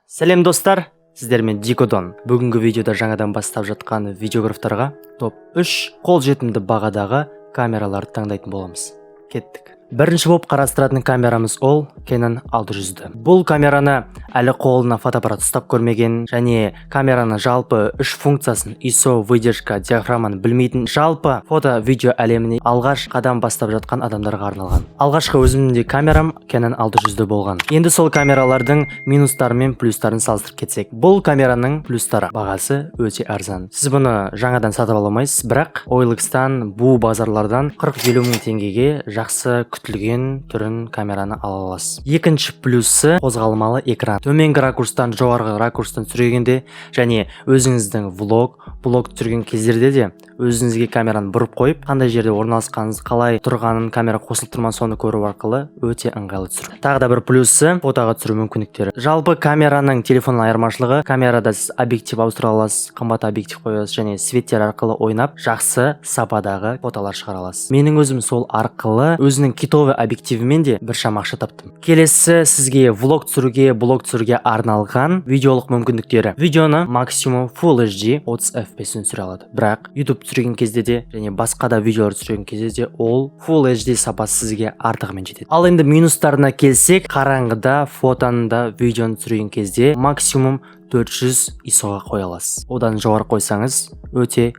Сәлем достар, сіздермен Дикодон. Бүгінгі видеода жаңадан бастап жатқан видеографтарға топ 3 қолжетімді бағадағы камераларды таңдайтын боламыз. Кеттік. Бірінші болып қарастыратын камерамыз ол Canon 600-ді. Бұл камераны әлі қолына фотоаппарат ұстап көрмеген және камераны жалпы 3 функциясын ISO, выдержка, диафрагманы білмейтін жалпы фото-видео әлеміне алғаш қадам бастап жатқан адамдарға арналған. Алғашқы өзімде камерам Canon 600-ді болған. Енді сол камералардың минустары мен плюстарын салыстырып кетсек. Бұл камераның плюстары бағасы өте арзан. Сіз бұны жаңадан сатып ала алмайсыз, бірақ OLX-тан, бу базарлардан 40-50 мың теңгеге жақсы күтілген түрін камераны ала аласыз. Екінші плюсы қозғалмалы экран. Төменгі ракурстан жоғарғы ракурстан түсіргенде және өзіңіздің блог түсірген кездерде де өзіңізге камераны бұрып қойып, қандай жерде орналасқаныңыз, қалай тұрғанын камера қосылып тұрма соны көру арқылы өте ыңғайлы түсіру. Тағы да бір плюсы фотоға түсіру мүмкіндіктері. Жалпы камераның телефонның айырмашылығы, камерада сіз объектив ауыстыра аласыз, қымбат объектив қоя аласыз және светтер арқылы ойнап жақсы сападағы фотолар шығара аласыз. Менің өзім сол арқылы өзінің китовый объективімен де біршама ақша таптым. Келесі сізге блог түсіруге арналған видеолық мүмкіндіктері. Видеоны максимум Full HD 30 FPS түсіре алады. Бірақ YouTube түсірген кезде де және басқа да видеолар түсірген кезде де ол Full HD сапасы сізге артығымен жетеді. Ал енді минустарына келсек, қараңғыда фотоны да видеоны түсірген кезде максимум 400 ISO-ға қоя аласыз. Одан жоғары қойсаңыз өте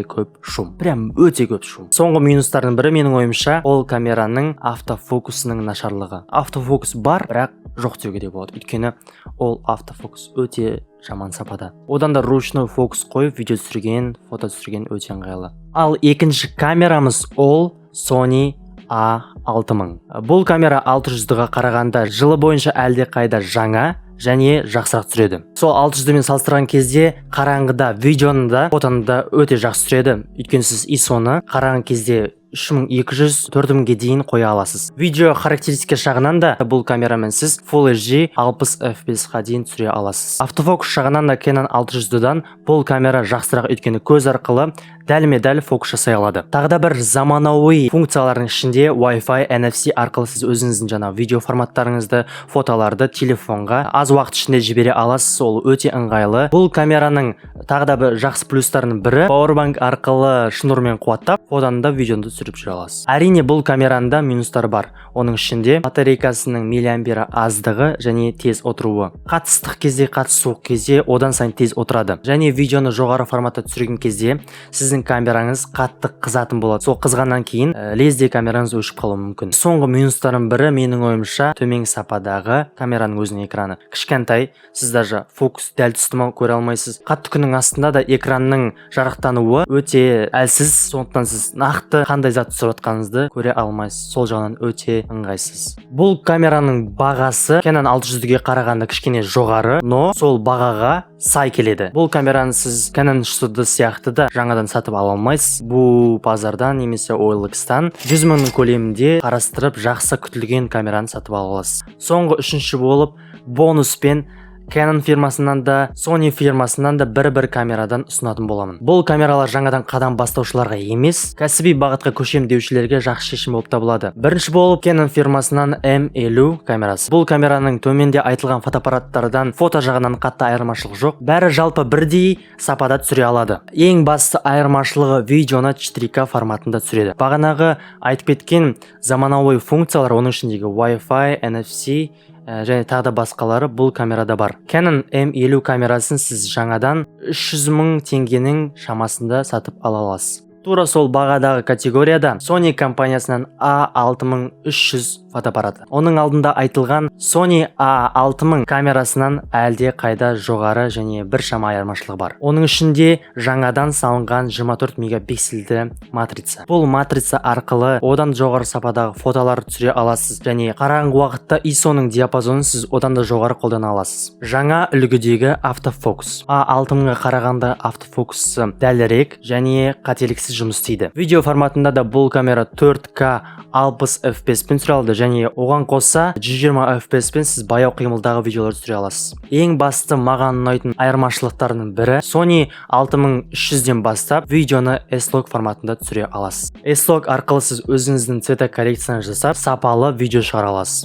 көп шум. Прям өте көп шум. Соңғы минустардың бірі менің ойымша ол камераның автофокусының нашарлығы. Автофокус бар, бірақ жоқ деуге де болады. Өйткені ол автофокус өте жаман сапада. Одан да ручной фокус қойып видео түсірген, фото түсірген өте ыңғайлы. Ал екінші камерамыз ол Sony A6000. Бұл камера 600-ға қарағанда жылы бойынша әлде қайда жаңа және жақсырақ түсіреді. Сол 600-мен салыстырған кезде қараңғыда видеоны да фотоны да өте жақсы түсіреді. Өйткені сіз ISO-ны қараңғы кезде 3200-4000-ге дейін қоя аласыз. Видео характеристика жағынан да бұл камерамен сіз Full HD 60 FPS-ға дейін түсіре аласыз. Автофокус жағынан да Canon 600-дан бұл камера жақсырақ, өйткені көз арқылы дәлме-дәл фокус жасай алады. Тағы да бір заманауи функциялардың ішінде Wi-Fi, NFC арқылы сіз өзіңіздің жаңа видео форматтарыңызды, фотоларды телефонға аз уақыт ішінде жібере аласыз. Ол өте ыңғайлы. Бұл камераның тағы да бір жақсы плюстарының бірі Powerbank арқылы шнурмен қуаттап, фотоны да видеоны түсіріп жүре аласыз. Әрине бұл камеранда минустары бар. Оның ішінде батарейкасының миллиампері аздығы және тез отыруы. Қатты ыстық кезде, қатты суық кезде одан сайын тез отырады. Және видеоны жоғары форматта түсірген кезде сіздің камераңыз қатты қызатын болады. Сол қызғаннан кейін лезде камераңыз өшіп қалуы мүмкін. Соңғы минустардың бірі менің ойымша төменгі сападағы камераның өзінің экраны. Кішкентай, сіз даже фокус дәл тұстыма көре алмайсыз. Қатты күннің астында да экранның жарықтануы өте әлсіз, сондықтан сіз нақты қандай зат түсіріп жатқаныңызды көре алмайсыз. Сол жағынан өте ыңғайсыз. Бұл камераның бағасы Canon 600-ге қарағанда кішкене жоғары, но сол бағаға сай келеді. Бұл камераны сіз Canon 300 сияқты да жаңадан сатып ала алмайсыз. Бұл базардан немесе OLX-тан 100 мыңның көлемінде қарастырып жақсы күтілген камераны сатып ала аласыз. Соңғы үшінші болып бонуспен Canon фирмасынан да, Sony фирмасынан да бір камерадан ұсынатын боламын. Бұл камералар жаңадан қадам бастаушыларға емес, кәсіби бағытқа көшем деушілерге жақсы шешім болып табылады. Бірінші болып Canon фирмасынан M50 камерасы. Бұл камераның төменде айтылған фотоаппараттардан фото жағынан қатты айырмашылық жоқ. Бәрі жалпы бірдей сапада түсіре алады. Ең басты айырмашылығы видеоны 4K форматында түсіреді. Бағанағы айтып кеткен заманауи функциялар, оның ішіндегі Wi-Fi, NFC және тағы да басқалары бұл камерада бар. Canon M50 камерасын сіз жаңадан 300 мың теңгенің шамасында сатып ала аласыз. Тура сол бағадағы категорияда Sony компаниясынан A6300 фотоаппараты. Оның алдында айтылған Sony A6000 камерасынан әлде қайда жоғары және біршама айырмашылығы бар. Оның ішінде жаңадан салынған 24 мегапиксельді матрица. Бұл матрица арқылы одан жоғары сападағы фотолар түсіре аласыз және қараңғы уақытта ISO-ның диапазонын сіз одан да жоғары қолдана аласыз. Жаңа үлгідегі автофокус. A6000-ға қарағанда автофокусы дәлірек және қателіксіз жұмыс істейді. Видео форматында да бұл камера 4K 60 FPS пен түсіре алады және оған қоса 120 FPS пен сіз баяу қимылдағы видеолар түсіре аласыз. Ең басты маған ұнайтын айырмашылықтарының бірі Sony 6300-ден бастап видеоны S-Log форматында түсіре аласыз. S-Log арқылы сіз өзіңіздің цвета коррекцияны жасап, сапалы видео шығара аласыз.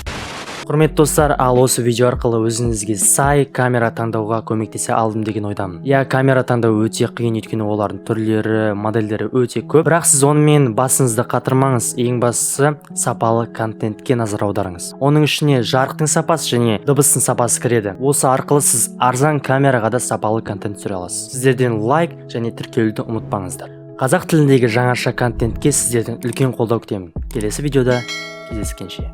Құрметті достар, ал осы видео арқылы өзіңізге сай камера таңдауға көмектесе алдым деген ойдамын. Камера таңдау өте қиын, өйткені олардың түрлері, модельдері өте көп. Бірақ сіз онымен басыңызды қатырмаңыз. Ең бастысы сапалы контентке назар аударыңыз. Оның ішіне жарықтың сапасы және дыбыстың сапасы кіреді. Осы арқылы сіз арзан камераға да сапалы контент түсіре аласыз. Сіздерден лайк және тіркелуді ұмытпаңыздар. Қазақ тіліндегі жаңаша контентке сіздерден үлкен қолдау күтемін. Келесі видеода кездескенше.